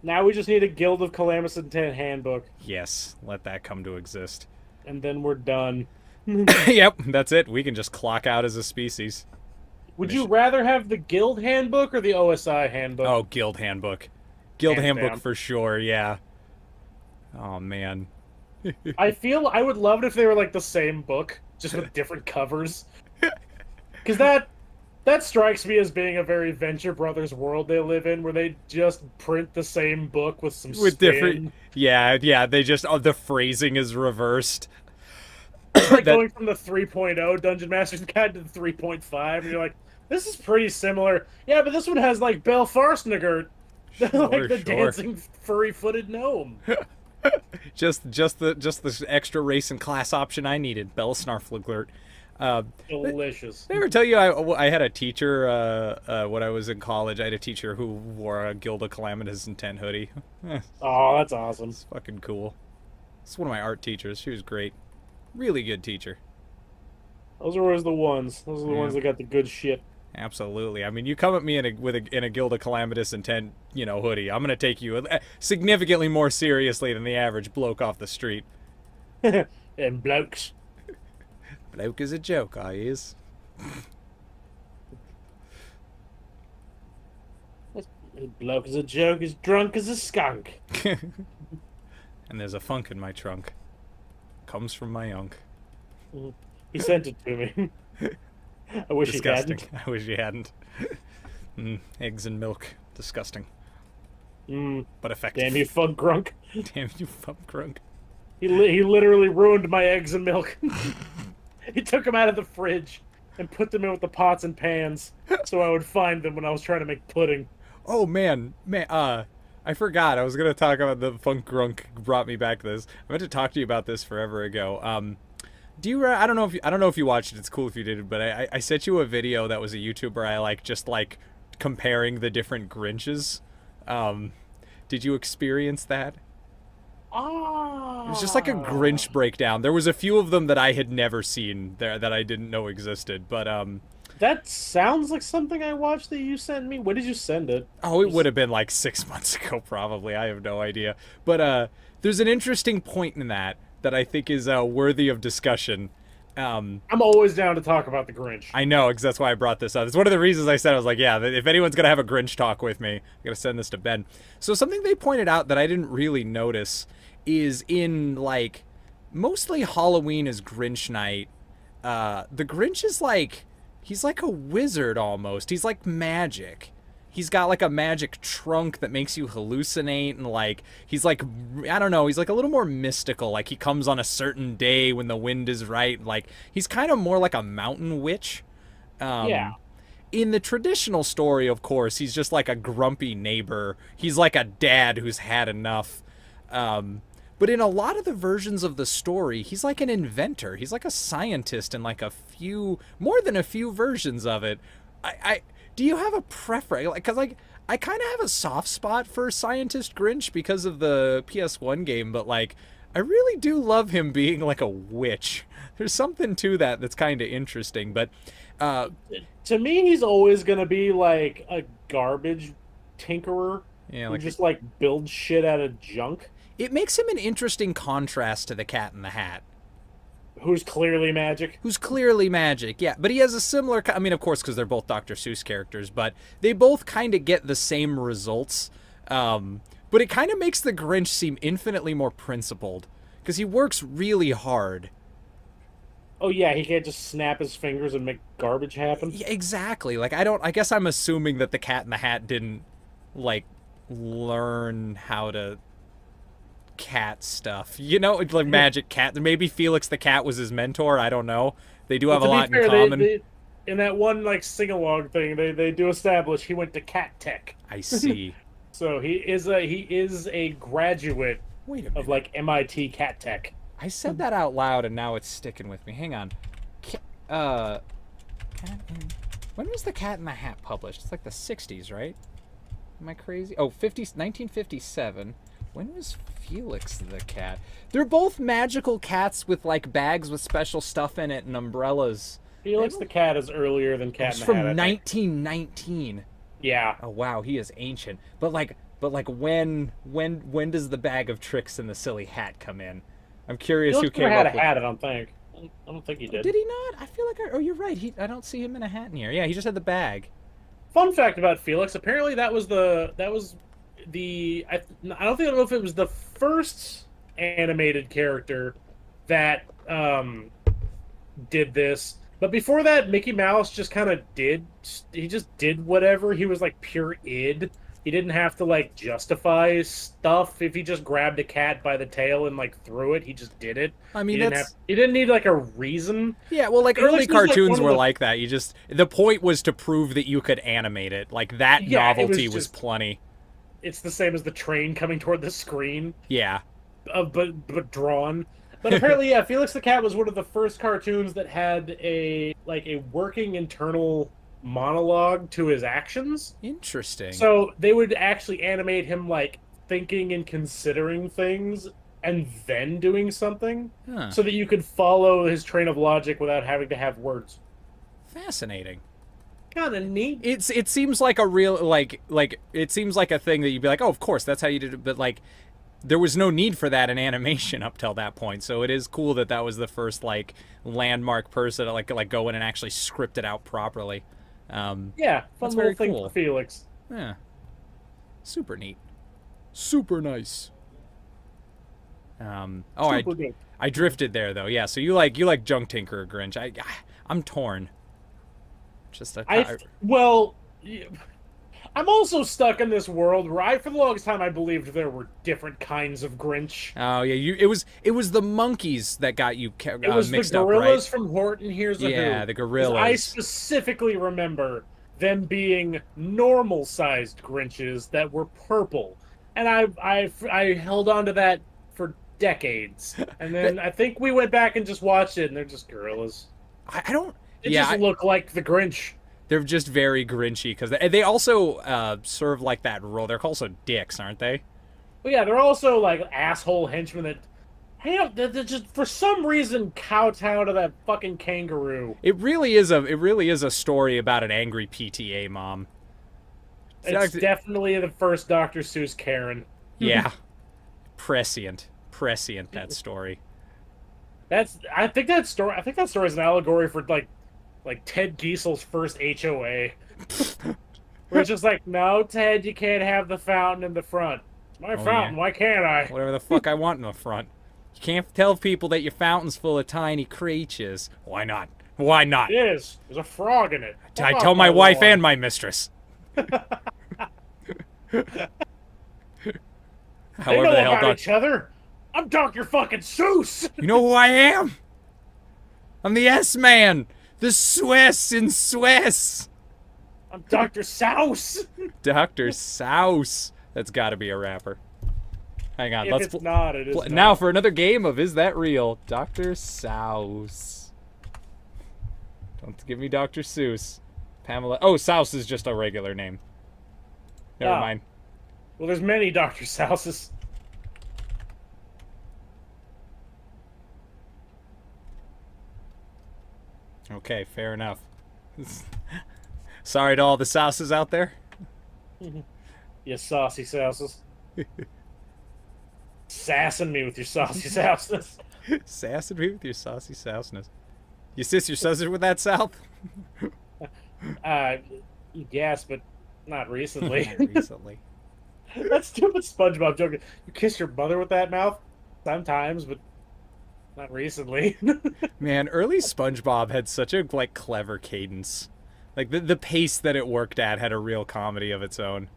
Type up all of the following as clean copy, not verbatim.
Now we just need a Guild of Calamus Intent handbook, Yes, let that come to exist. and then we're done. Yep, that's it. We can just clock out as a species. Would you Mission. rather have the Guild handbook or the OSI handbook? Oh, Guild Handbook. Guild Hands Handbook down. for sure, yeah. Oh, man. I feel I would love it if they were like the same book, just with different covers. Because that strikes me as being a very Venture Brothers world they live in, where they just print the same book with some With spin. different... Yeah, they just... Oh, the phrasing is reversed. It's like That- going from the 3.0 Dungeon Master's Guide to the 3.5, and you're like, this is pretty similar. Yeah, but this one has like Belle Farsnigert, like the sure. dancing furry-footed gnome. just the extra race and class option I needed. Bella Snarflugler. Delicious. Did I ever tell you I had a teacher when I was in college? I had a teacher who wore a Guild of Calamitous Intent hoodie. Oh, that's awesome. It's fucking cool. It's one of my art teachers. She was great. Really good teacher. Those are always the ones. Those are the ones that got the good shit. Absolutely. I mean, you come at me in a Guild of Calamitous Intent, hoodie. I'm gonna take you significantly more seriously than the average bloke off the street. And blokes. Bloke is a joke, I is. Bloke is a joke, is drunk as a skunk. And there's a funk in my trunk. Comes from my unk. He sent it to me. I wish Disgusting. he hadn't. I wish you hadn't. Eggs and milk. Disgusting. But effective. Damn you, funk grunk. Damn you, funk grunk. He literally ruined my eggs and milk. He took them out of the fridge and put them in with the pots and pans so I would find them when I was trying to make pudding. Oh man, I forgot. I was gonna talk about the funk grunk. Brought me back to this. I meant to talk to you about this forever ago. Do you? I don't know if you watched it. It's cool if you did, but I sent you a video that was a YouTuber I like, just like comparing the different Grinches. Did you experience that? Ah. It was just like a Grinch breakdown. There was a few of them that I had never seen there that I didn't know existed, but That sounds like something I watched that you sent me. When did you send it? Oh, it would have been like 6 months ago, probably. I have no idea. But there's an interesting point in that I think is worthy of discussion. I'm always down to talk about the Grinch. I know, because that's why I brought this up. It's one of the reasons I said, I was like, yeah, if anyone's going to have a Grinch talk with me, I'm going to send this to Ben. So something they pointed out that I didn't really notice is in, like, mostly Halloween is Grinch night. The Grinch is like... He's like a wizard almost. He's like magic. He's got like a magic trunk that makes you hallucinate, and like he's like, I don't know, he's like a little more mystical. Like he comes on a certain day when the wind is right. Like he's kind of more like a mountain witch. Yeah. In the traditional story, of course, he's just like a grumpy neighbor. He's like a dad who's had enough. But in a lot of the versions of the story, he's like an inventor. He's like a scientist in like more than a few versions of it. Do you have a preference? Because like, I kind of have a soft spot for Scientist Grinch because of the PS1 game, but like, I really do love him being like a witch. There's something to that that's kind of interesting, but... to me, he's always gonna be like a garbage tinkerer Yeah, who like just like builds shit out of junk. It makes him an interesting contrast to the Cat in the Hat. Who's clearly magic. Who's clearly magic, yeah. But he has a similar... I mean, of course, because they're both Dr. Seuss characters, but they both kind of get the same results. But it kind of makes the Grinch seem infinitely more principled, because he works really hard. Oh yeah, he can't just snap his fingers and make garbage happen. Yeah, exactly. Like, I guess I'm assuming that the Cat in the Hat didn't, like, learn how to... cat stuff, like magic cat. Maybe Felix the cat was his mentor. I don't know. They do have a lot in common. In that one like sing-along thing, they do establish he went to Cat Tech. I see. So he is a graduate of like MIT Cat Tech. I said that out loud and now it's sticking with me. Hang on. When was the Cat in the Hat published? It's like the 60s, right? Am I crazy? Oh, 1957. When was Felix the cat? They're both magical cats with like bags with special stuff in it and umbrellas. Felix the cat is earlier than Cat in the Hat. From 1919. Yeah. Oh wow, he is ancient. But But like when does the bag of tricks and the silly hat come in? I'm curious who came had up a with. hat. I don't think. I don't think he did. Did he not? I feel like oh, you're right. I don't see him in a hat in here. Yeah, he just had the bag. Fun fact about Felix: apparently that was the I don't know if it was the first animated character that did this, but before that, Mickey Mouse just kind of he just did whatever. He was like pure id. He didn't have to like justify stuff. If he just grabbed a cat by the tail and like threw it, he just did it. I mean, he didn't need like a reason. Yeah, well, like early Felix was, cartoons like, were like that. The point was to prove that you could animate it. Like that novelty was plenty. It's the same as the train coming toward the screen. Yeah. But drawn. But apparently, yeah, Felix the Cat was one of the first cartoons that had a working internal monologue to his actions. Interesting. So they would actually animate him like thinking and considering things and then doing something, so that you could follow his train of logic without having to have words. Fascinating. Kind of neat. It seems like a real it seems like a thing that you'd be like, oh, of course that's how you did it, but like there was no need for that in animation up till that point. So it is cool that that was the first like landmark person to like go in and actually script it out properly. Yeah, fun little thing for Felix. Yeah, super neat, super nice. I drifted there though. Yeah, so you like Junk Tinker Grinch. I'm torn. Just I'm also stuck in this world where for the longest time I believed there were different kinds of Grinch. Oh yeah, it was the monkeys that got you mixed up, right? It was the gorillas from Horton Hears a Who. Yeah, the gorillas. I specifically remember them being normal-sized Grinches that were purple, and I held on to that for decades. And then I think we went back and just watched it, and they're just gorillas. I don't. They just look like the Grinch. They're just very Grinchy because they also serve like that role. They're also dicks, aren't they? Well, yeah, they're also like asshole henchmen that just for some reason kowtow to that fucking kangaroo. It really is a story about an angry PTA mom. It's definitely the first Dr. Seuss Karen. Yeah, prescient that story. I think that story is an allegory for like Ted Giesel's first HOA. Where it's just like, no, Ted, you can't have the fountain in the front. It's my fountain, why can't I? Whatever the fuck I want in the front. You can't tell people that your fountain's full of tiny creatures. Why not? Why not? It is. There's a frog in it. I tell my wife and my mistress. They know about each other. I'm Dr. fucking Seuss. You know who I am? I'm the S-Man. The Swiss in Swiss. I'm Dr. Souse. Dr. Souse. That's got to be a rapper. Hang on. If it's not, it is not. Now for another game of Is That Real? Dr. Souse. Don't give me Dr. Seuss. Pamela. Oh, Souse is just a regular name. Never mind. Well, there's many Dr. Souses. Okay, fair enough. Sorry to all the Souses out there. You saucy Souses. Sassing me with your saucy Souseness. Sassing me with your saucy Souseness. You sis your sausage with that South? Yes, but not recently. Not recently. That stupid SpongeBob joke. You kiss your mother with that mouth? Sometimes, but not recently. Man, early SpongeBob had such a clever cadence. Like the pace that it worked at had a real comedy of its own.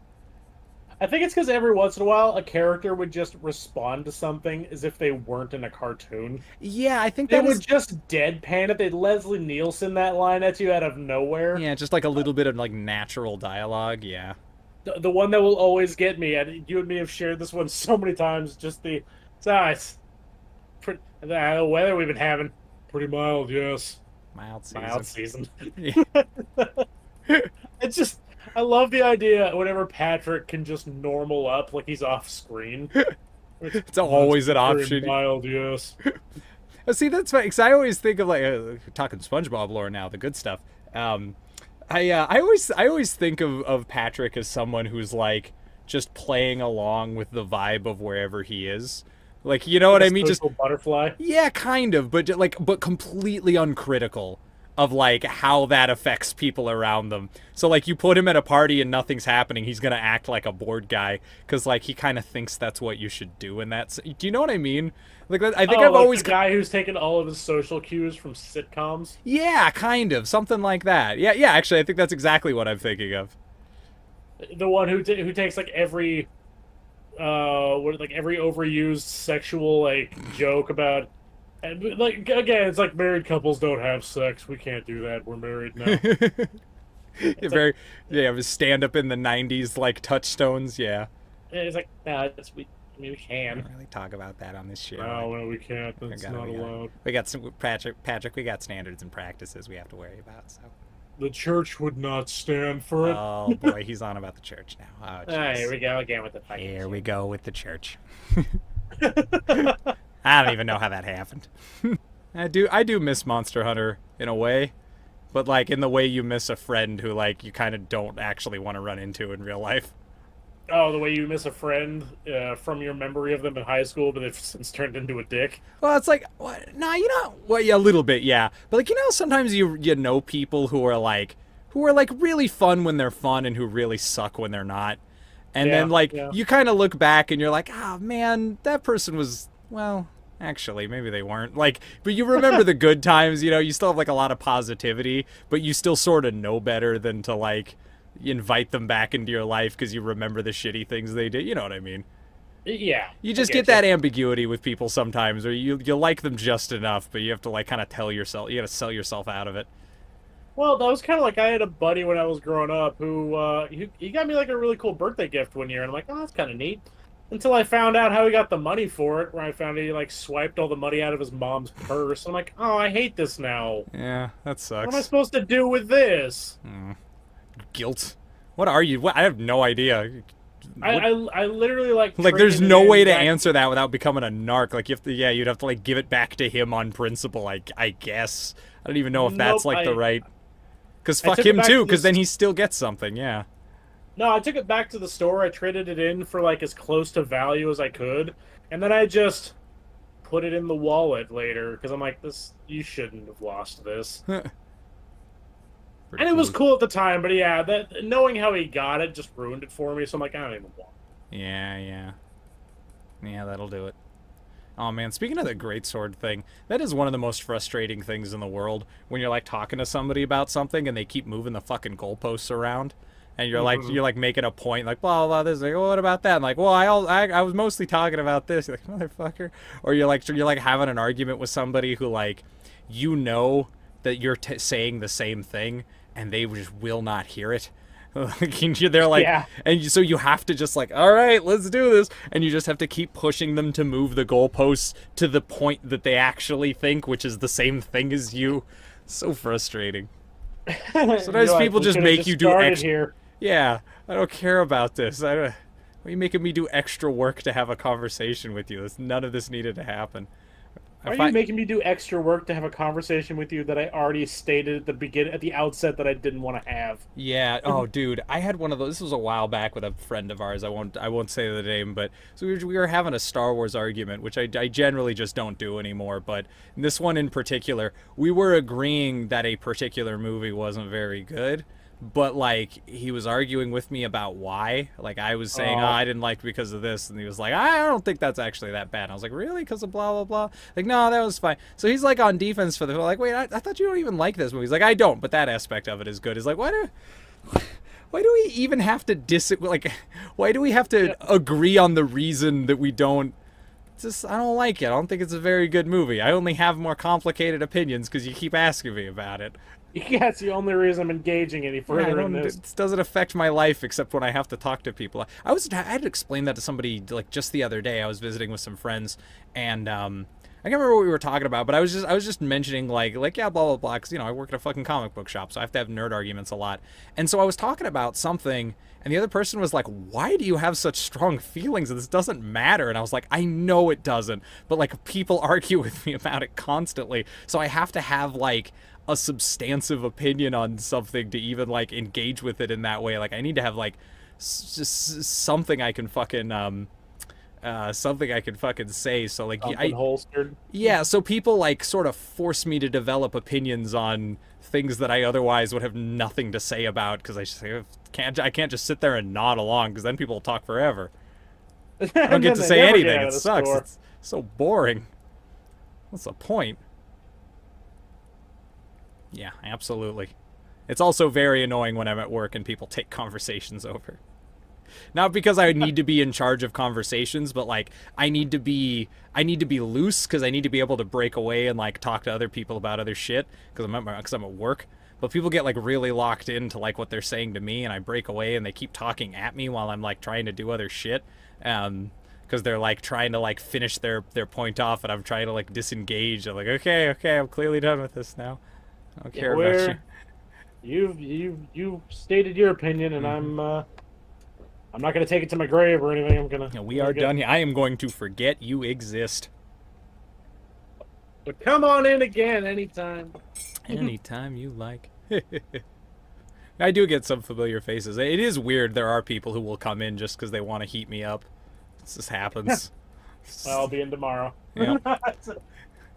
I think it's because every once in a while a character would just respond to something as if they weren't in a cartoon. Yeah, I think they would just deadpan it. They'd Leslie Nielsen that line at you out of nowhere. Yeah, just like a little bit of natural dialogue. Yeah. The one that will always get me, and you and me have shared this one so many times. Just the weather we've been having, pretty mild, yes. Mild season. Mild season. It's just, I love the idea whenever Patrick can just normal up like he's off screen. It's always an option. Mild, yes. See, that's funny, because I always think of talking SpongeBob lore now, the good stuff. I always think of Patrick as someone who's just playing along with the vibe of wherever he is. Like, you know Like what a I mean? Just social butterfly. yeah, kind of, but but completely uncritical of like how that affects people around them. So like you put him at a party and nothing's happening, he's gonna act like a bored guy because like he kind of thinks that's what you should do. And that's, do you know what I mean? Like I think I've Like always the guy who's taken all of his social cues from sitcoms. yeah, kind of something like that. Yeah, yeah. Actually, I think that's exactly what I'm thinking of. The one who takes like every like every overused sexual like joke about, and like again, it's like married couples don't have sex. We can't do that. We're married now. Yeah, very yeah. Stand up in the '90s like touchstones. Yeah. It's like, nah, I mean, we We can. don't really talk about that on this show. No, we can't. That's not allowed. We got some Patrick. We got standards and practices we have to worry about. So. The church would not stand for it. Oh boy, he's on about the church now. Oh, Ah, here we go again with the fucking here shit. we go with the church. I don't even know how that happened. I do miss Monster Hunter in a way, but like in the way you miss a friend who like you kind of don't actually want to run into in real life. Oh, the way you miss a friend from your memory of them in high school, but they've since turned into a dick. Well, it's like, what? Nah, you know, well, yeah, a little bit, yeah. But like, you know, sometimes you know people who are like really fun when they're fun and who really suck when they're not. And then like you kind of look back and you're like, ah, man, that person was, well, actually, maybe they weren't. Like, but you remember the good times, you know, you still have like a lot of positivity, but you still sort of know better than to like invite them back into your life because you remember the shitty things they did. You know what I mean? Yeah. You just get that ambiguity with people sometimes, or you like them just enough, but you have to like kind of tell yourself, you got to sell yourself out of it. Well, that was kind of like I had a buddy when I was growing up who he got me like a really cool birthday gift one year, and I'm like, oh, that's kind of neat. Until I found out how he got the money for it, where I found he like swiped all the money out of his mom's purse. I'm like, oh, I hate this now. Yeah, that sucks. What am I supposed to do with this? Guilt. What are you? What? I have no idea. I literally like there's no way to answer that without becoming a narc. Like you have to, yeah, you'd have to like give it back to him on principle. I guess I don't even know if that's like the right. Because fuck him too. Because then he still gets something. Yeah. No, I took it back to the store. I traded it in for like as close to value as I could, and then I just put it in the wallet later because I'm like, this, you shouldn't have lost this. And it was cool at the time, but yeah, that knowing how he got it just ruined it for me. So I'm like, I don't even want it. Yeah, that'll do it. Oh man, speaking of the greatsword thing, that is one of the most frustrating things in the world when you're like talking to somebody about something and they keep moving the fucking goalposts around. And you're like making a point, like blah blah this, like, well, what about that? And like, well, I was mostly talking about this. You're like, motherfucker. Or you're like having an argument with somebody who like, you know that you're saying the same thing and they just will not hear it. They're like, yeah. And so you have to just like, all right, let's do this, and you just have to keep pushing them to move the goalposts to the point that they actually think, which is the same thing as you. So frustrating. Sometimes people just make you do extra. Here. Yeah, I don't care about this. Why are you making me do extra work to have a conversation with you? None of this needed to happen. Why are you making me do extra work to have a conversation with you that I already stated at the outset that I didn't want to have? Yeah. Oh, dude, I had one of those. This was a while back with a friend of ours. I won't say the name, but so we were having a Star Wars argument, which I generally just don't do anymore. But this one in particular, we were agreeing that a particular movie wasn't very good. But, like, he was arguing with me about why. Like, I was saying, I didn't like it because of this. And he was like, I don't think that's actually that bad. And I was like, really? Because of blah, blah, blah? Like, no, that was fine. So he's, like, on defense for the... Like, wait, I thought you don't even like this movie. He's like, I don't, but that aspect of it is good. He's like, why do we even have to why do we have to agree on the reason that we don't... I don't like it. I don't think it's a very good movie. I only have more complicated opinions because you keep asking me about it. Yeah, it's the only reason I'm engaging any further in this. It doesn't affect my life except when I have to talk to people. I had to explain that to somebody like just the other day. I was visiting with some friends, and I can't remember what we were talking about, but I was just mentioning like yeah, blah blah blah, because I work at a fucking comic book shop, so I have to have nerd arguments a lot. And so I was talking about something, and the other person was like, "Why do you have such strong feelings? This doesn't matter." And I was like, "I know it doesn't, but like people argue with me about it constantly, so I have to have like a substantive opinion on something to even like engage with it in that way. Like I need to have like just something I can fucking something I can fucking say. So like Something holstered. yeah, so people like sort of force me to develop opinions on things that I otherwise would have nothing to say about, because I can't just sit there and nod along, because then people will talk forever. I don't get to say anything. It sucks. It's so boring. What's the point? Yeah, absolutely. It's also very annoying when I'm at work and people take conversations over. Not because I need to be in charge of conversations, but like I need to be loose, because I need to be able to break away and like talk to other people about other shit, because I'm at work. But people get like really locked into like what they're saying to me, and I break away and they keep talking at me while I'm like trying to do other shit. Because they're like trying to like finish their point off, and I'm trying to like disengage. I'm like, okay, I'm clearly done with this now. I don't care about you. You stated your opinion, and I'm not gonna take it to my grave or anything. I'm gonna. Yeah, we are done. I am going to forget you exist. But come on in again anytime. Anytime you like. I do get some familiar faces. It is weird. There are people who will come in just because they want to heat me up. This just happens. Well, I'll be in tomorrow. Yeah.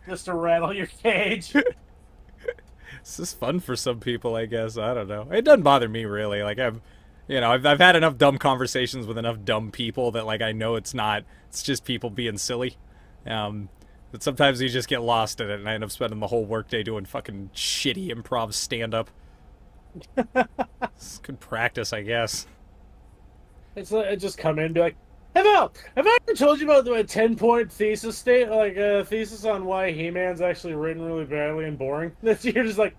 Just to rattle your cage. This is fun for some people, I guess. I don't know. It doesn't bother me really. Like I've had enough dumb conversations with enough dumb people that like I know it's just people being silly. But sometimes you just get lost in it, and I end up spending the whole workday doing fucking shitty improv stand-up. It's good practice, I guess. It's like, I just come in and be like, "Hey Val, have I ever told you about the 10-point thesis thesis on why He-Man's actually written really badly and boring?" You're just like,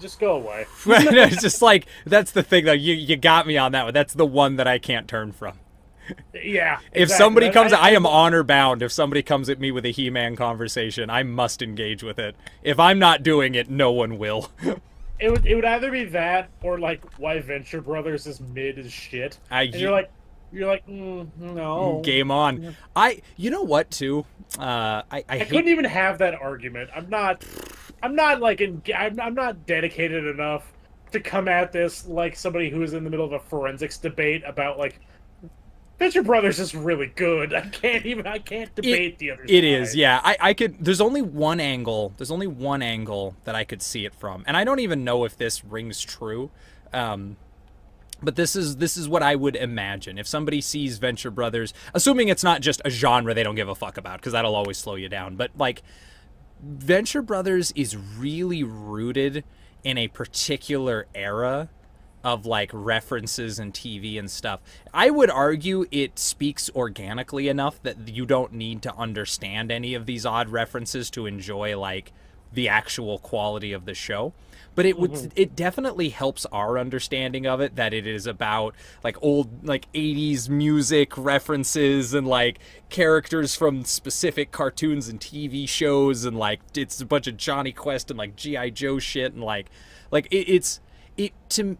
just go away. It's just like, that's the thing though. You got me on that one. That's the one that I can't turn from. Yeah. If somebody comes, I am honor bound. If somebody comes at me with a He-Man conversation, I must engage with it. If I'm not doing it, no one will. It would either be that or like why Venture Brothers is mid as shit. And you're like, no. Game on. You know what too? I couldn't even have that argument. I'm not dedicated enough to come at this like somebody who is in the middle of a forensics debate about like Venture Brothers is really good. I can't debate the other side. It is, yeah. I could. There's only one angle. There's only one angle that I could see it from, and I don't even know if this rings true. But this is what I would imagine if somebody sees Venture Brothers, assuming it's not just a genre they don't give a fuck about, because that'll always slow you down. But like, Venture Brothers is really rooted in a particular era of like references and TV and stuff. I would argue it speaks organically enough that you don't need to understand any of these odd references to enjoy like the actual quality of the show. But it definitely helps our understanding of it, that it is about like old like 80s music references and like characters from specific cartoons and TV shows, and like it's a bunch of Johnny Quest and like G.I. Joe shit, and like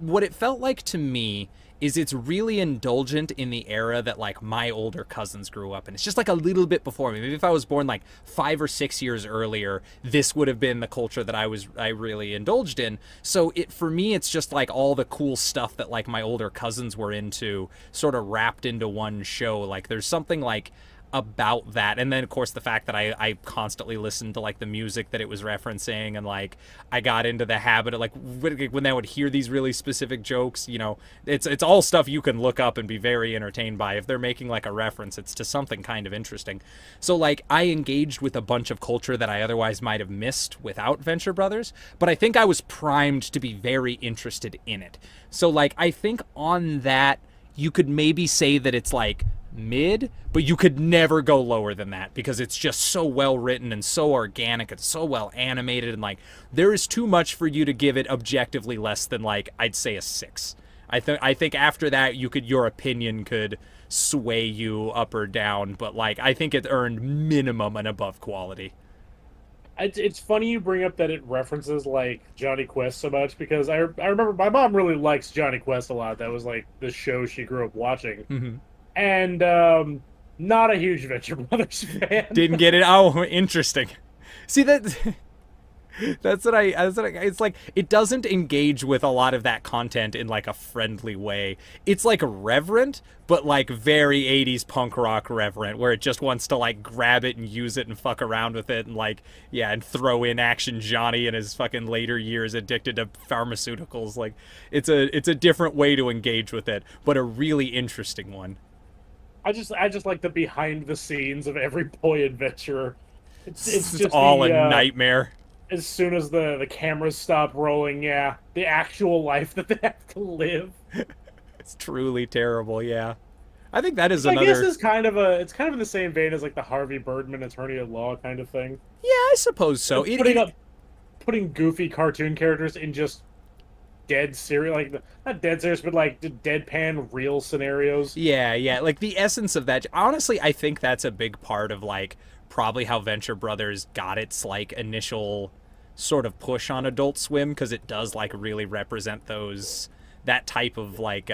what it felt like to me is it's really indulgent in the era that like my older cousins grew up in. It's just like a little bit before me. Maybe if I was born like 5 or 6 years earlier, this would have been the culture that I really indulged in. So for me, it's just like all the cool stuff that like my older cousins were into sort of wrapped into one show. Like there's something like about that, and then of course the fact that I constantly listened to like the music that it was referencing, and like I got into the habit of like when I would hear these really specific jokes, you know, it's all stuff you can look up and be very entertained by. If they're making like a reference, it's to something kind of interesting. So like I engaged with a bunch of culture that I otherwise might have missed without Venture Brothers, but I think I was primed to be very interested in it. So like I think on that you could maybe say that it's like mid, but you could never go lower than that, because it's just so well written and so organic and so well animated, and like there is too much for you to give it objectively less than like I'd say a 6. I think after that your opinion could sway you up or down, but like I think it earned minimum and above quality. It's funny you bring up that it references like Johnny Quest so much, because I remember my mom really likes Johnny Quest a lot. That was like the show she grew up watching. Mm-hmm. And not a huge Venture Brothers fan. Didn't get it. Oh, interesting. See that It's like, it doesn't engage with a lot of that content in like a friendly way. It's like reverent, but like very 80s punk rock reverent, where it just wants to like grab it and use it and fuck around with it and like, yeah, and throw in Action Johnny in his fucking later years addicted to pharmaceuticals. Like, it's a different way to engage with it, but a really interesting one. I just like the behind the scenes of every boy adventurer. It's It's just all the a nightmare. as soon as the cameras stop rolling, yeah, the actual life that they have to live. It's truly terrible, yeah. I think that is I guess another... it's kind of in the same vein as like the Harvey Birdman Attorney at Law kind of thing. Yeah, I suppose so. Putting goofy cartoon characters in just dead serious, like not dead serious, but like deadpan real scenarios. Yeah, yeah, like the essence of that. Honestly, I think that's a big part of like probably how Venture Brothers got its like initial sort of push on Adult Swim, because it does like really represent that type of like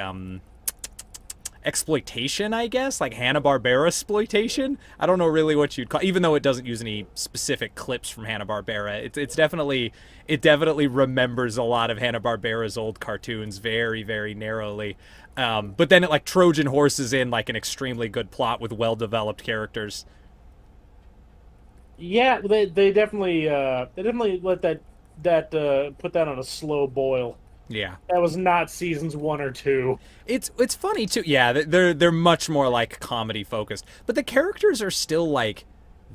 exploitation, I guess, like Hanna-Barbera exploitation. I don't know really what you'd call, even though it doesn't use any specific clips from Hanna-Barbera. It definitely remembers a lot of Hanna-Barbera's old cartoons very, very narrowly. But then it like Trojan horses in like an extremely good plot with well-developed characters. Yeah, they definitely let that put that on a slow boil. Yeah. That was not seasons 1 or 2. It's funny too. Yeah, they're much more like comedy focused, but the characters are still like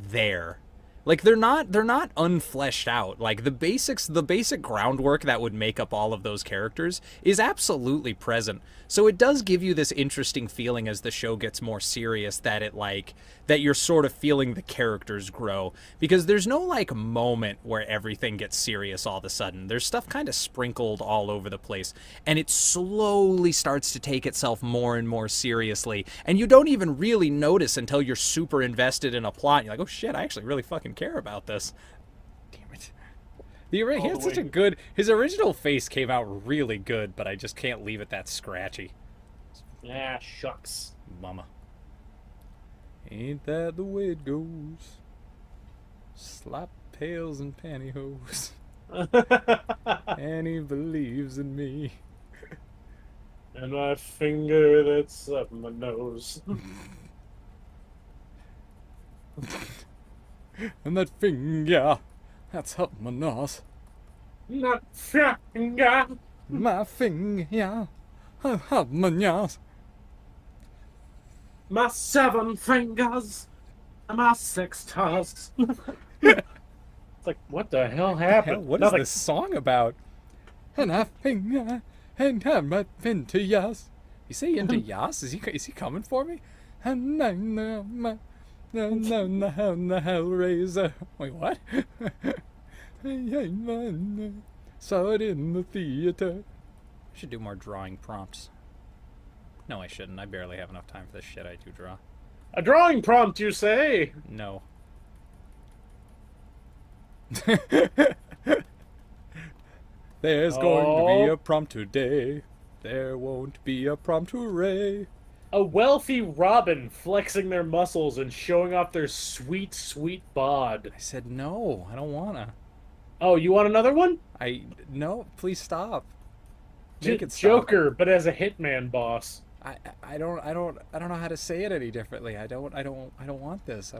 there. Like they're not unfleshed out. Like the basic groundwork that would make up all of those characters is absolutely present. So it does give you this interesting feeling as the show gets more serious that you're sort of feeling the characters grow, because there's no like moment where everything gets serious all of a sudden. There's stuff kind of sprinkled all over the place, and it slowly starts to take itself more and more seriously, and you don't even really notice until you're super invested in a plot and you're like, oh shit, I actually really fucking care about this. Damn it. He had such a good... His original face came out really good, but I just can't leave it that scratchy. Ah, shucks. Mama. Ain't that the way it goes? Slop pails and pantyhose. And he believes in me. And my finger that's up my nose. And that finger that's up my nose. Not finger. My finger up my nose. My 7 fingers and my 6 toes. It's like, what the hell happened? What is this song about? And I finger and I'm up into yas. You say into yas? Is he coming for me? And I'm the Hellraiser. Wait, what? Saw it in the theater. I should do more drawing prompts. No, I shouldn't. I barely have enough time for this shit I do draw. A drawing prompt, you say? No. There's going to be a prompt today. There won't be a prompt, hooray. A wealthy robin flexing their muscles and showing off their sweet, sweet bod. I said no. I don't wanna. Oh, you want another one? No. Please stop. Make it stop. Joker, but as a hitman boss. I don't know how to say it any differently. I don't want this.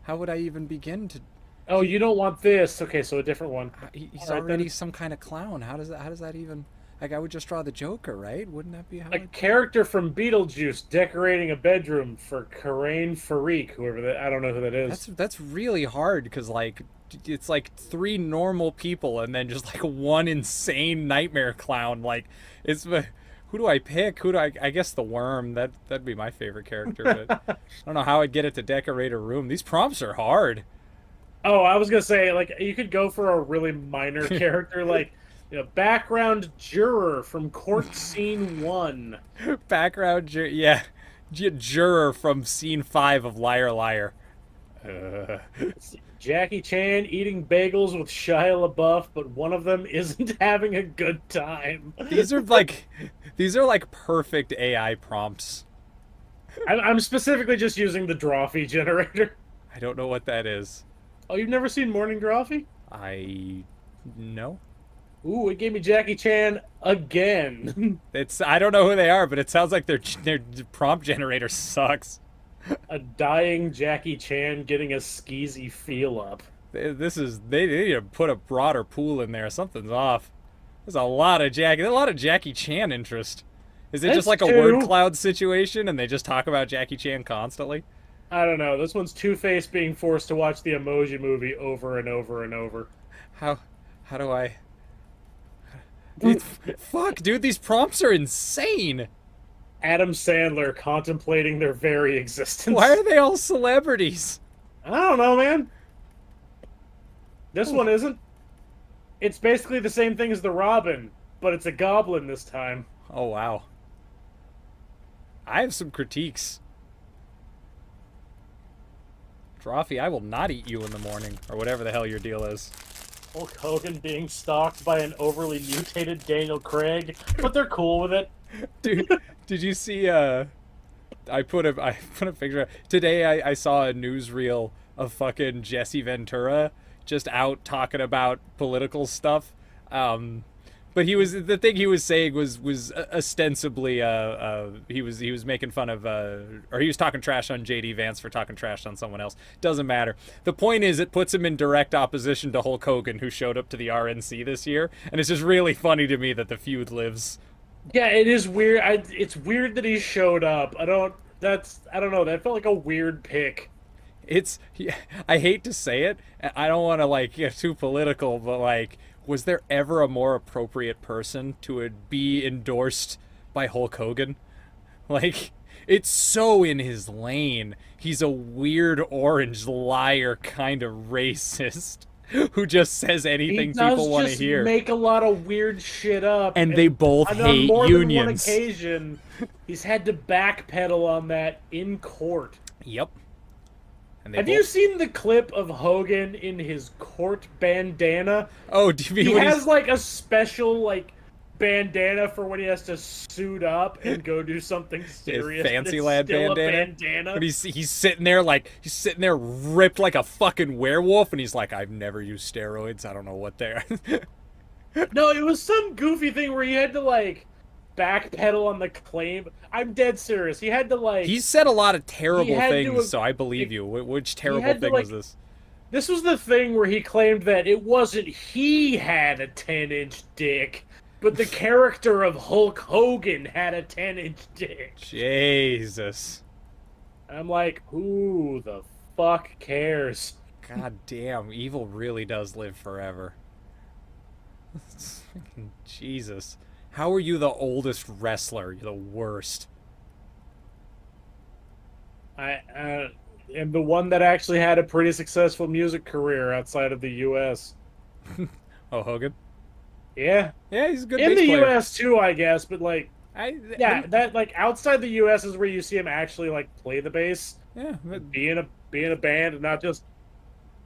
How would I even begin to? Oh, you don't want this. Okay, so a different one. He's already some kind of clown. How does that even? Like, I would just draw the Joker, right? Wouldn't that be how? A character from Beetlejuice decorating a bedroom for Karain Farik, whoever that. I don't know who that is. That's really hard, because like it's like 3 normal people and then just like one insane nightmare clown. Like, it's who do I pick? I guess the Worm. That'd be my favorite character. But I don't know how I'd get it to decorate a room. These prompts are hard. Oh, I was gonna say, like, you could go for a really minor character, like, background juror from Court Scene 1. Background juror, yeah. Juror from Scene 5 of Liar Liar. Jackie Chan eating bagels with Shia LaBeouf, but one of them isn't having a good time. These are like perfect AI prompts. I'm specifically just using the Drawfee generator. I don't know what that is. Oh, you've never seen Morning Drawfee? I No. Ooh, it gave me Jackie Chan again. It's I don't know who they are, but it sounds like their prompt generator sucks. A dying Jackie Chan getting a skeezy feel up. They need to put a broader pool in there. Something's off. There's a lot of Jackie Chan interest. Is it That's just like a two. word cloud situation and they just talk about Jackie Chan constantly? I don't know. This one's Two-Face being forced to watch the Emoji Movie over and over and over. How do I it's, fuck, dude, these prompts are insane. Adam Sandler contemplating their very existence. Why are they all celebrities? I don't know, man. This one isn't. It's basically the same thing as the Robin, but it's a goblin this time. Oh, wow. I have some critiques. Drawfee, I will not eat you in the morning, or whatever the hell your deal is. Hulk Hogan being stalked by an overly mutated Daniel Craig, but they're cool with it. Dude, did you see, I put a picture. Today I saw a newsreel of fucking Jesse Ventura just out talking about political stuff. But the thing he was saying was ostensibly he was making fun of or he was talking trash on JD Vance for talking trash on someone else. Doesn't matter. The point is it puts him in direct opposition to Hulk Hogan, who showed up to the RNC this year, and it's just really funny to me that the feud lives. Yeah, it is weird. It's weird that he showed up. I don't know. That felt like a weird pick. I hate to say it. I don't want to like get too political, but like, was there ever a more appropriate person to be endorsed by Hulk Hogan? Like, it's so in his lane. He's a weird orange liar kind of racist who just says anything people want to hear. He does just make a lot of weird shit up. And they both hate on more unions. Than one occasion, he's had to backpedal on that in court. Yep. Have you seen the clip of Hogan in his court bandana? Oh, do you mean he has like a special like bandana for when he has to suit up and go do something serious. His fancy lad bandana. But he's sitting there ripped like a fucking werewolf, and he's like, I've never used steroids. I don't know what they're. No, it was some goofy thing where he had to like backpedal on the claim. I'm dead serious. He had to like. He said a lot of terrible things, so I believe you. Which terrible thing was this? This was the thing where he claimed that it wasn't he had a 10-inch dick, but the character of Hulk Hogan had a 10-inch dick. Jesus. I'm like, who the fuck cares? God damn, evil really does live forever. Jesus. How are you the oldest wrestler? You're the worst. I am the one that actually had a pretty successful music career outside of the U.S. Oh, Hogan? Yeah. Yeah, he's a good in bass the player. U.S. too, I guess, but like, that like outside the U.S. is where you see him actually like play the bass. Yeah, be in a band and not just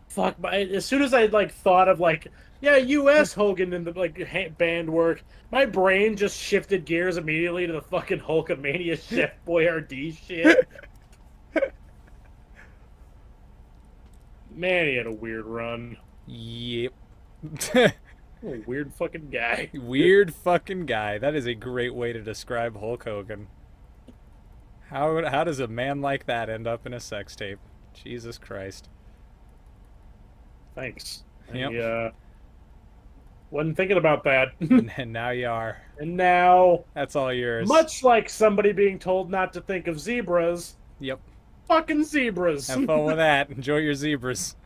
fuck. As soon as I like thought of like, yeah, U.S. Hogan in the like band work, my brain just shifted gears immediately to the fucking Hulkamania Chef Boyardee shit. Man, he had a weird run. Yep. A weird fucking guy. Weird fucking guy. That is a great way to describe Hulk Hogan. How does a man like that end up in a sex tape? Jesus Christ. Thanks. Yep. I wasn't thinking about that. And now you are. And now... That's all yours. Much like somebody being told not to think of zebras. Yep. Fucking zebras. Have fun with that. Enjoy your zebras.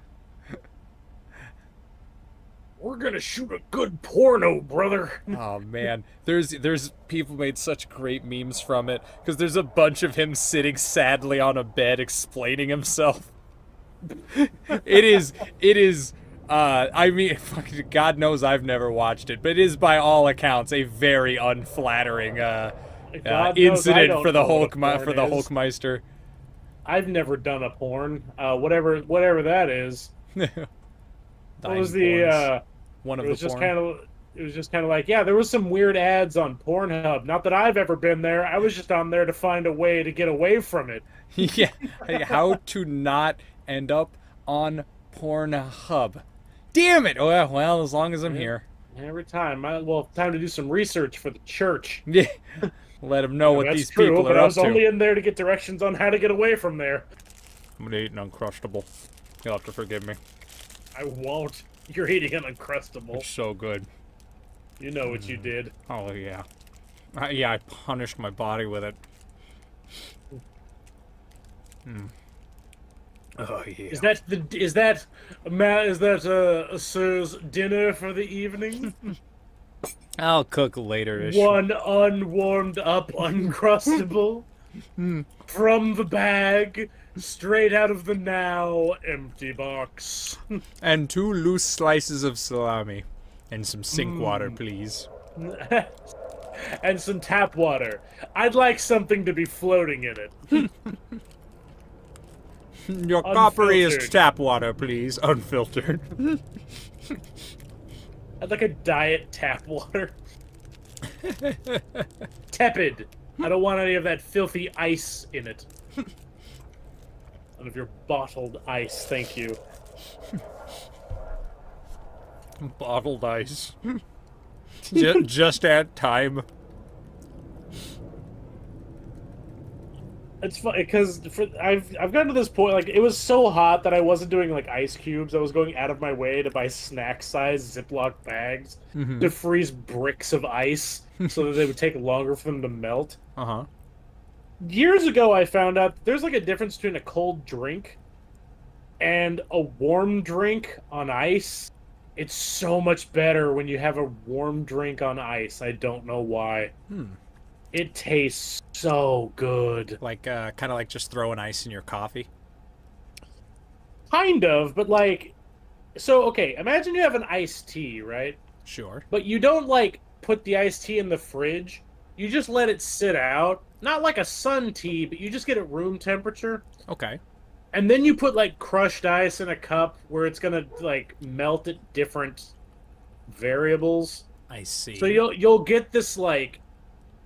We're gonna shoot a good porno, brother. Oh man, there's people made such great memes from it because there's a bunch of him sitting sadly on a bed explaining himself. It is. I mean, God knows I've never watched it, but it is by all accounts a very unflattering incident for the Hulkmeister. I've never done a porn. Whatever that is. What was the one of it was the just porn? it was just kind of like, yeah, there was some weird ads on Pornhub. Not that I've ever been there. I was just on there to find a way to get away from it. Yeah, how to not end up on Pornhub. Damn it! Oh, well, as long as I'm here. Every time. Well, time to do some research for the church. Yeah. Let them know what That's these true, people but are I up was to. only in there to get directions on how to get away from there. I'm gonna eat an Uncrustable. You'll have to forgive me. I won't. You're eating an Uncrustable. It's so good. You know what you did. Oh, yeah. Yeah, I punished my body with it. Oh, yeah. Is that Sir's dinner for the evening? I'll cook later. One unwarmed up Uncrustable from the bag, straight out of the now empty box. And 2 loose slices of salami. And some sink water, please. And some tap water. I'd like something to be floating in it. Your copperiest tap water, please. Unfiltered. I'd like a diet tap water. Tepid. I don't want any of that filthy ice in it. None of your bottled ice, thank you. Bottled ice. Just at time. It's funny because I've gotten to this point, like, it was so hot that I wasn't doing like ice cubes. I was going out of my way to buy snack-sized Ziploc bags to freeze bricks of ice so that they would take longer for them to melt. Years ago, I found out there's like a difference between a cold drink and a warm drink on ice. It's so much better when you have a warm drink on ice. I don't know why. It tastes so good. Like, kind of like just throwing ice in your coffee? Kind of, but like... So, okay, imagine you have an iced tea, right? Sure. But you don't, like, put the iced tea in the fridge. You just let it sit out. Not like a sun tea, but you just get it room temperature. Okay. And then you put, like, crushed ice in a cup where it's gonna, like, melt at different variables. I see. So you'll get this, like...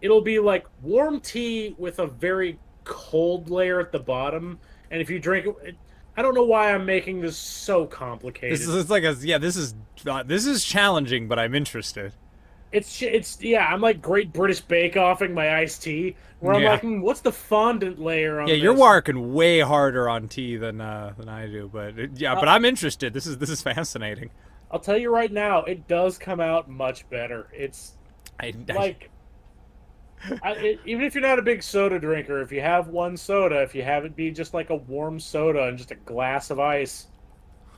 It'll be like warm tea with a very cold layer at the bottom, and if you drink it, I don't know why I'm making this so complicated. This is like this is challenging, but I'm interested. It's yeah, I'm like Great British Bake Offing my iced tea, where I'm like, what's the fondant layer on this? You're working way harder on tea than I do, but but I'm interested. This is fascinating. I'll tell you right now, it does come out much better. It's even if you're not a big soda drinker, if you have one soda, if you have it be just like a warm soda and just a glass of ice,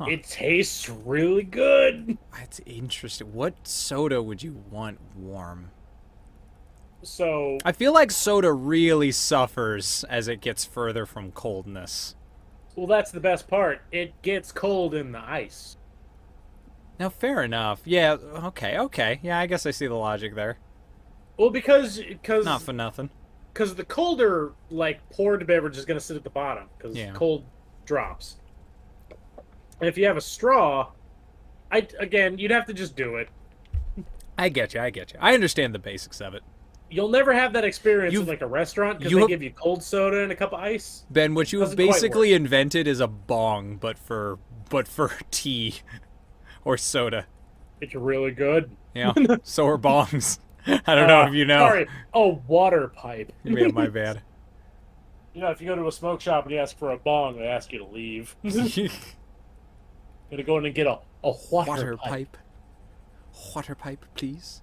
it tastes really good. That's interesting. What soda would you want warm? So I feel like soda really suffers as it gets further from coldness. Well, that's the best part. It gets cold in the ice. Now, fair enough. Yeah, okay. Yeah, I guess I see the logic there. Well, because not for nothing. Because the colder, like, poured beverage is going to sit at the bottom because cold drops. And if you have a straw, again, you'd have to just do it. I get you. I understand the basics of it. You'll never have that experience in, like, a restaurant because they give you cold soda and a cup of ice. Ben, what you have basically invented is a bong, but for tea or soda. It's really good. Yeah, so are bongs. I don't know if you know. Sorry. Oh, water pipe. Yeah, my bad. You know, if you go to a smoke shop and you ask for a bong, they ask you to leave. Gonna go in and get a water pipe. Water pipe, please.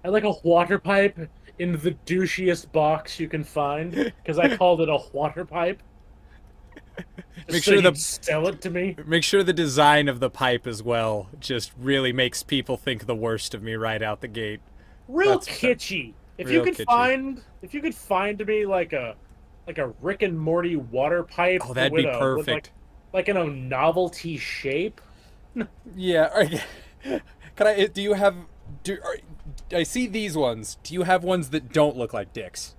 I like a water pipe in the douchiest box you can find, because I called it a water pipe. Make sure sell it to me. Make sure the design of the pipe as well just really makes people think the worst of me right out the gate. That's kitschy. If you could find me like a Rick and Morty water pipe. Oh, that'd be perfect. Like in a novelty shape. Yeah. Can I? Do you have? I see these ones. Do you have ones that don't look like dicks?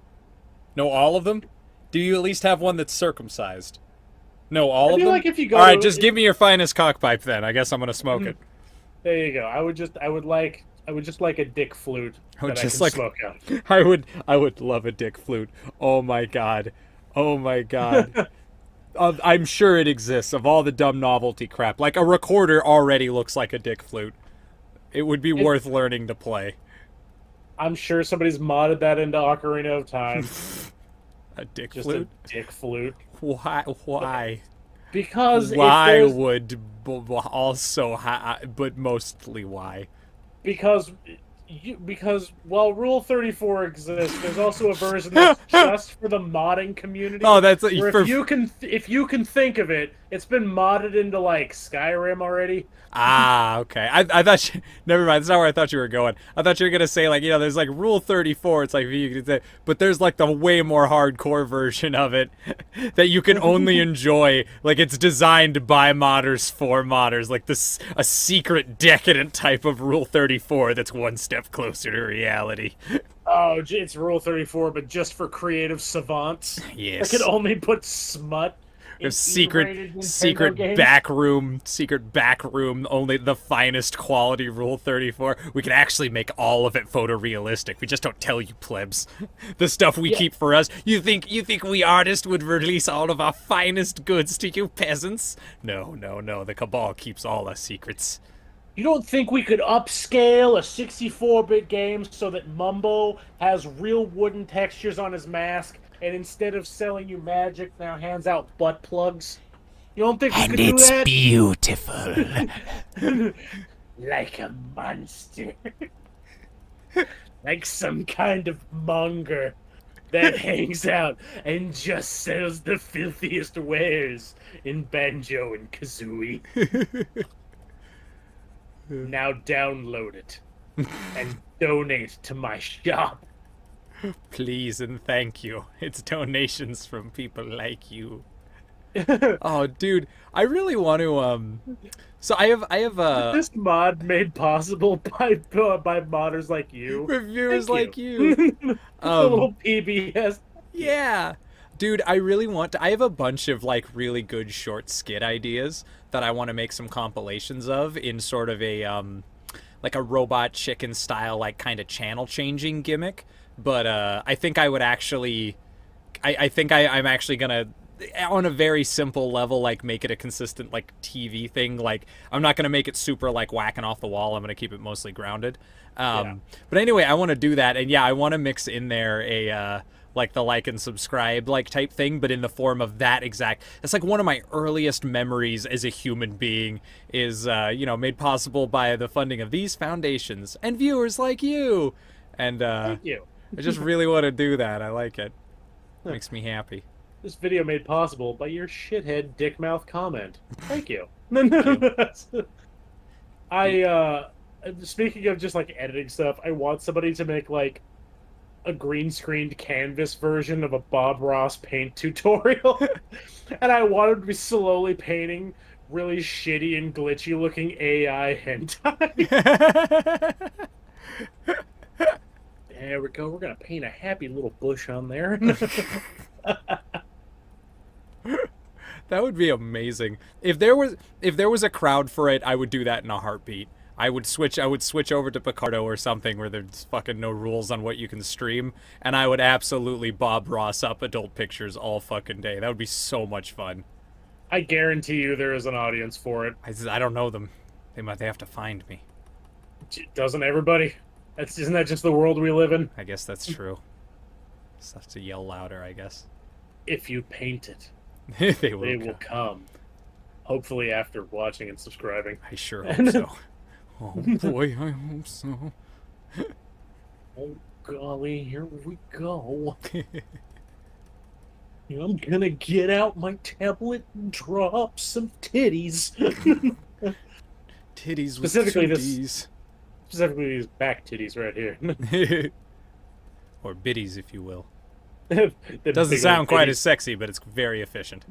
No, all of them. Do you at least have one that's circumcised? No, all of them. Like if you go all right, just give me your finest cock pipe then. I guess I'm gonna smoke it. There you go. I would just like a dick flute that I can smoke out. I would love a dick flute. Oh my god. I'm sure it exists, of all the dumb novelty crap. Like, a recorder already looks like a dick flute. It would be worth learning to play. I'm sure somebody's modded that into Ocarina of Time. A dick Just flute? a dick flute. Why? Because why would also but mostly why? Because while Rule 34 exists, there's also a version that's just for the modding community. Oh, that's if you can think of it, it's been modded into like Skyrim already. Ah, okay. I thought never mind. That's not where I thought you were going. I thought you were gonna say, like, you know, there's like Rule 34. It's like you could say, but there's like the way more hardcore version of it that you can only enjoy. Like, it's designed by modders for modders. Like a secret decadent type of Rule 34 that's one step closer to reality. Oh, it's Rule 34, but just for creative savants. Yes. I can only put smut. Secret back room, only the finest quality Rule 34. We can actually make all of it photorealistic. We just don't tell you plebs. The stuff we keep for us. You think we artists would release all of our finest goods to you peasants? No. The Cabal keeps all our secrets. You don't think we could upscale a 64-bit game so that Mumbo has real wooden textures on his mask, and instead of selling you magic, now hands out butt plugs? You don't think we could do that? And it's beautiful. Like a monster. Like some kind of monger that hangs out and just sells the filthiest wares in Banjo and Kazooie. Now download it and donate to my shop. Please and thank you. It's donations from people like you. Oh, dude, I really want to. So I have this mod made possible by modders like you, reviewers like you. A little PBS. Yeah. Dude, I really want to. I have a bunch of like really good short skit ideas that I want to make some compilations of in sort of a like a Robot Chicken style, like kind of channel changing gimmick. But I think I would actually, I think I'm actually gonna, on a very simple level, like make it a consistent like TV thing. Like, I'm not gonna make it super like whacking off the wall. I'm gonna keep it mostly grounded. But anyway, I want to do that, and yeah, I want to mix in there a like the like and subscribe like type thing, but in the form of that exact. It's like one of my earliest memories as a human being is you know, made possible by the funding of these foundations and viewers like you. And thank you. I just really want to do that. I like it. It makes me happy. This video made possible by your shithead dick mouth comment. Thank you. Speaking of just like editing stuff, I want somebody to make like a green screened canvas version of a Bob Ross paint tutorial. And I want him to be slowly painting really shitty and glitchy looking AI hentai. There we go. We're gonna paint a happy little bush on there. That would be amazing. If there was a crowd for it, I would do that in a heartbeat. I would switch over to Picardo or something where there's fucking no rules on what you can stream, and I would absolutely Bob Ross up adult pictures all fucking day. That would be so much fun. I guarantee you there is an audience for it. I don't know them. They have to find me. Doesn't everybody? Isn't that just the world we live in? I guess that's true. Just have to yell louder, I guess. If you paint it, they will come. Hopefully after watching and subscribing. I sure hope so. Oh boy, I hope so. Oh golly, here we go. I'm gonna get out my tablet and drop some titties. Titties with titties. Specifically these back titties right here. Or biddies, if you will. Doesn't sound quite as sexy, but it's very efficient.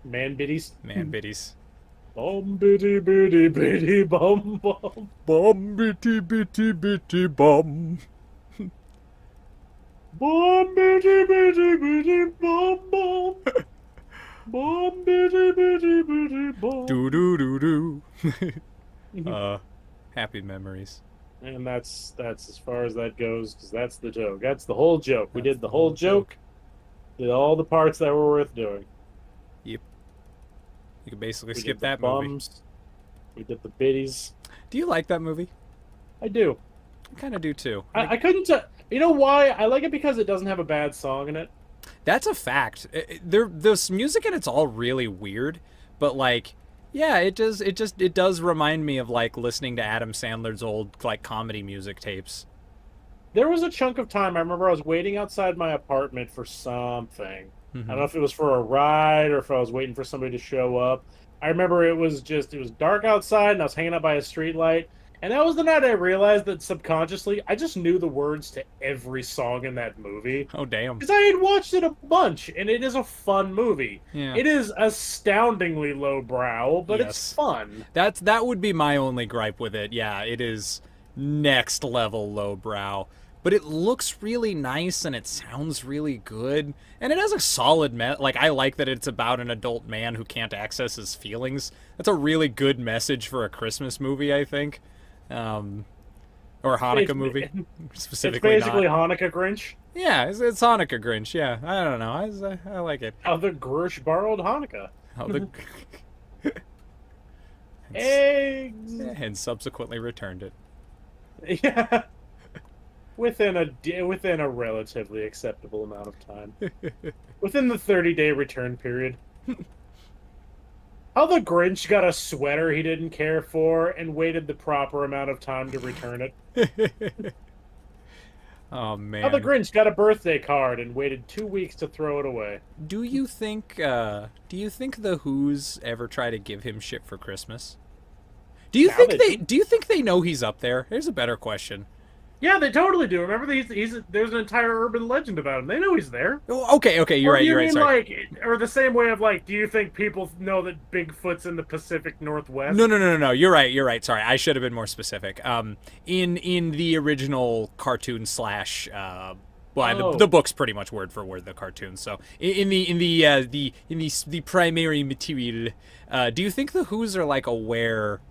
Man biddies? Man biddies. Bum bitty bitty bitty bum bum. Bum bitty bitty bitty bum. Bum bitty bitty bitty bum bum. Bum bitty bitty bitty bum. Do do do do. Happy memories. And that's as far as that goes, because that's the joke. That's the whole joke. We did the whole joke. Did all the parts that were worth doing. Yep. You could basically We skip did the that movie. bums. We did the biddies. Do you like that movie? I do. I kind of do too. I couldn't. You know why? I like it because it doesn't have a bad song in it. That's a fact. There's music and it's all really weird, but like, yeah, it does remind me of like listening to Adam Sandler's old like comedy music tapes. There was a chunk of time I remember I was waiting outside my apartment for something. I don't know if it was for a ride or if I was waiting for somebody to show up. I remember it was dark outside and I was hanging out by a street light. And that was the night I realized that subconsciously I just knew the words to every song in that movie. Oh, damn. Because I had watched it a bunch, and it is a fun movie. Yeah. It is astoundingly lowbrow, but it's fun. That would be my only gripe with it. Yeah, it is next level lowbrow. But it looks really nice, and it sounds really good. And it has a solid like, I like that it's about an adult man who can't access his feelings. That's a really good message for a Christmas movie, I think. Or a Hanukkah movie, specifically. It's basically Hanukkah Grinch. Yeah, it's Hanukkah Grinch. Yeah, I don't know. I like it. How the Grinch borrowed Hanukkah. How the eggs and subsequently returned it. Yeah, within a relatively acceptable amount of time, within the 30-day return period. How the Grinch got a sweater he didn't care for and waited the proper amount of time to return it. Oh, man. How the Grinch got a birthday card and waited 2 weeks to throw it away. Do you think the Who's ever try to give him shit for Christmas? Do you think they know he's up there? Here's a better question. Yeah, they totally do. Remember, there's an entire urban legend about him. They know he's there. Oh, okay, you're right. Sorry. Or the same way of like, do you think people know that Bigfoot's in the Pacific Northwest? No. You're right. Sorry, I should have been more specific. In the original cartoon slash, the book's pretty much word for word the cartoon. So in the primary material, do you think the Who's are like aware?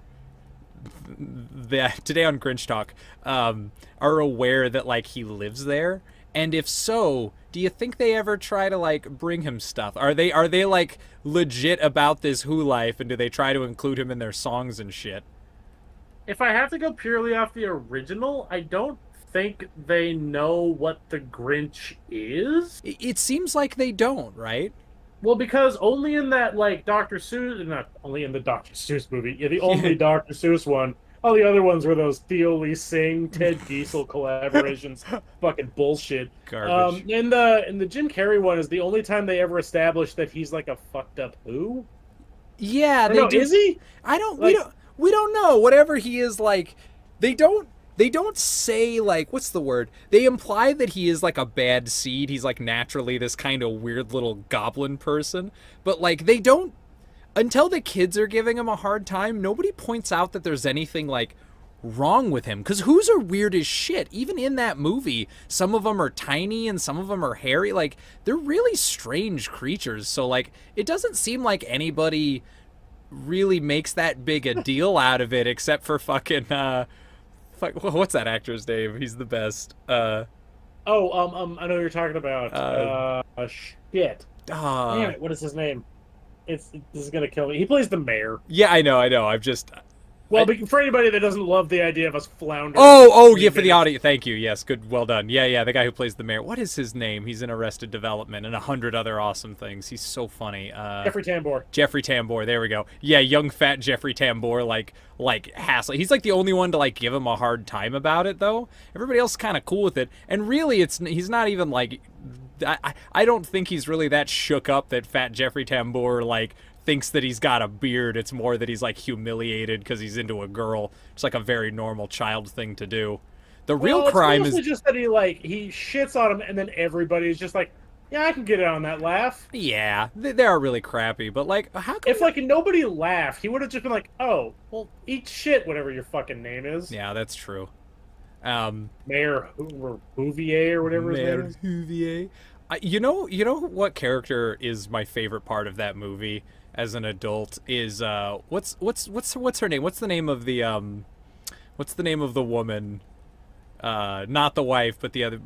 That today on Grinch Talk are aware that like he lives there, and if so, do you think they ever try to like bring him stuff? Are they like legit about this Who life, and do they try to include him in their songs and shit? If I have to go purely off the original, I don't think they know what the Grinch is. It seems like they don't, right? Well, because only in that, like, Dr. Seuss... Not only in the Dr. Seuss movie. Yeah, the only Dr. Seuss one. All the other ones were those Theo Lee Singh, Ted Diesel collaborations. Fucking bullshit. Garbage. In the Jim Carrey one is the only time they ever established that he's, like, a fucked up Who? Yeah, they do. Is he? We don't know. Whatever he is, like, they don't say, like, what's the word? They imply that he is, like, a bad seed. He's, like, naturally this kind of weird little goblin person. But, like, they don't... Until the kids are giving him a hard time, nobody points out that there's anything, like, wrong with him. Because Who's are weird as shit. Even in that movie, some of them are tiny and some of them are hairy. Like, they're really strange creatures. So, like, it doesn't seem like anybody really makes that big a deal out of it except for fucking... Fuck, what's that actor's name? He's the best. I know what you're talking about. Shit. Damn it, what is his name? This is gonna kill me. He plays the mayor. Yeah, I know. I've just... Well, for anybody that doesn't love the idea of us floundering... Oh, yeah, for the audio. Thank you. Yes, good. Well done. Yeah, the guy who plays the mayor. What is his name? He's in Arrested Development and 100 other awesome things. He's so funny. Jeffrey Tambor. Jeffrey Tambor. There we go. Yeah, young, fat Jeffrey Tambor, like hassle. He's, like, the only one to, like, give him a hard time about it, though. Everybody else is kind of cool with it. And really, he's not even, like... I don't think he's really that shook up that fat Jeffrey Tambor, like... thinks that he's got a beard. It's more that he's like humiliated because he's into a girl. It's like a very normal child thing to do. The real crime is just that he shits on him and then everybody's just like, yeah, I can get it on that laugh. Yeah, they are really crappy, but like, how come... If like nobody laughed, he would have just been like, oh, well, eat shit, whatever your fucking name is. Yeah, that's true. Mayor Houvier or whatever his name is. Houvier. You know what character is my favorite part of that movie? As an adult is what's her name? What's the name of the woman? Not the wife, but the other.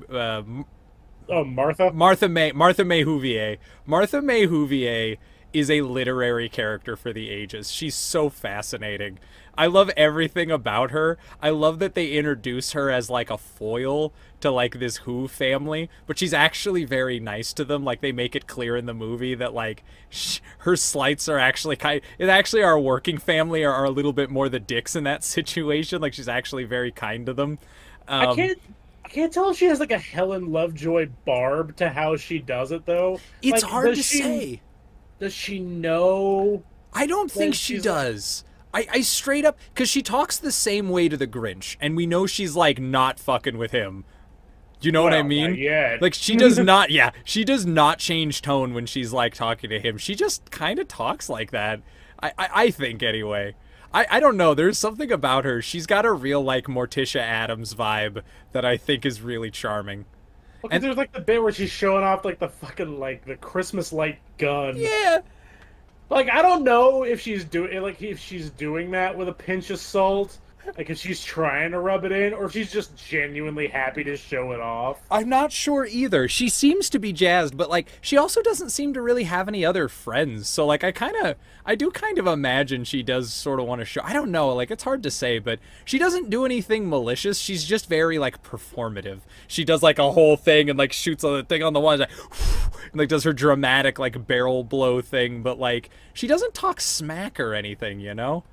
Martha. Martha May Houvier. Martha May Houvier is a literary character for the ages. She's so fascinating. I love everything about her. I love that they introduce her as like a foil to like this Who family, but she's actually very nice to them. Like they make it clear in the movie that like her slights are actually it actually our working family are a little bit more the dicks in that situation. Like she's actually very kind to them. I can't tell if she has like a Helen Lovejoy barb to how she does it though. It's like, hard to say. Does she know? I don't think she does. I straight up, because she talks the same way to the Grinch, and we know she's like not fucking with him. You know what I mean? Yeah. Like she does not. Yeah, she does not change tone when she's like talking to him. She just kind of talks like that. I think anyway. I don't know. There's something about her. She's got a real like Morticia Addams vibe that I think is really charming. Look, and there's like the bit where she's showing off like the fucking like the Christmas light gun. Yeah. Like I don't know if she's doing that with a pinch of salt, like if she's trying to rub it in, or if she's just genuinely happy to show it off. I'm not sure either. She seems to be jazzed, but like she also doesn't seem to really have any other friends. So like I do kind of imagine she does sort of want to show. I don't know, like it's hard to say, but she doesn't do anything malicious. She's just very like performative. She does like a whole thing and like shoots a thing on the wall, and like does her dramatic like barrel blow thing, but like she doesn't talk smack or anything, you know?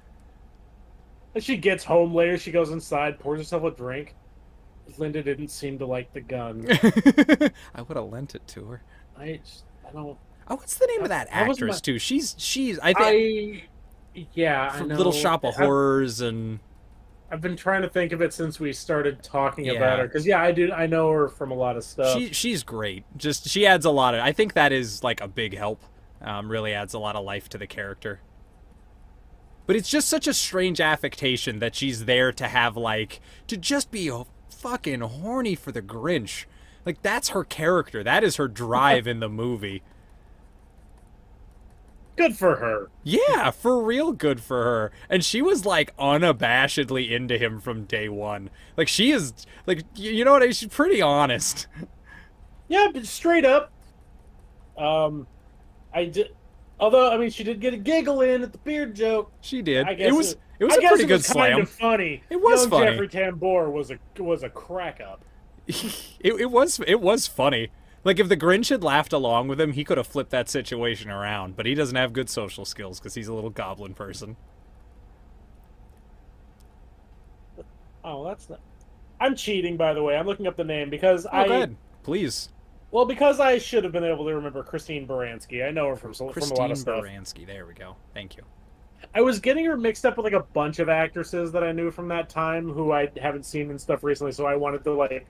As she gets home later, she goes inside, pours herself a drink. Linda didn't seem to like the gun. I would have lent it to her. I don't. Oh, what's the name of that actress too? She's I think. Yeah, I know. Little Shop of Horrors and. I've been trying to think of it since we started talking about her, because I know her from a lot of stuff. She's great. Just she adds a lot of. I think that is like a big help. Really adds a lot of life to the character. But it's just such a strange affectation that she's there to have like to just be fucking horny for the Grinch. Like that's her character. That is her drive in the movie. Good for her. Yeah, for real good for her. And she was like unabashedly into him from day one. Like she is like you know what? She's pretty honest. Yeah, but straight up. I did. Although, I mean, she did get a giggle in at the beard joke. She did. I guess it was a pretty good slam. Kind of funny. It was Young funny. Jeffrey Tambor was a crack up. it was funny. Like if the Grinch had laughed along with him, he could have flipped that situation around. But he doesn't have good social skills because he's a little goblin person. Oh, that's not. I'm cheating, by the way. I'm looking up the name because go ahead. Please. Well, because I should have been able to remember Christine Baranski. I know her from a lot of stuff. Christine Baranski. There we go. Thank you. I was getting her mixed up with like a bunch of actresses that I knew from that time who I haven't seen and stuff recently, so I wanted to like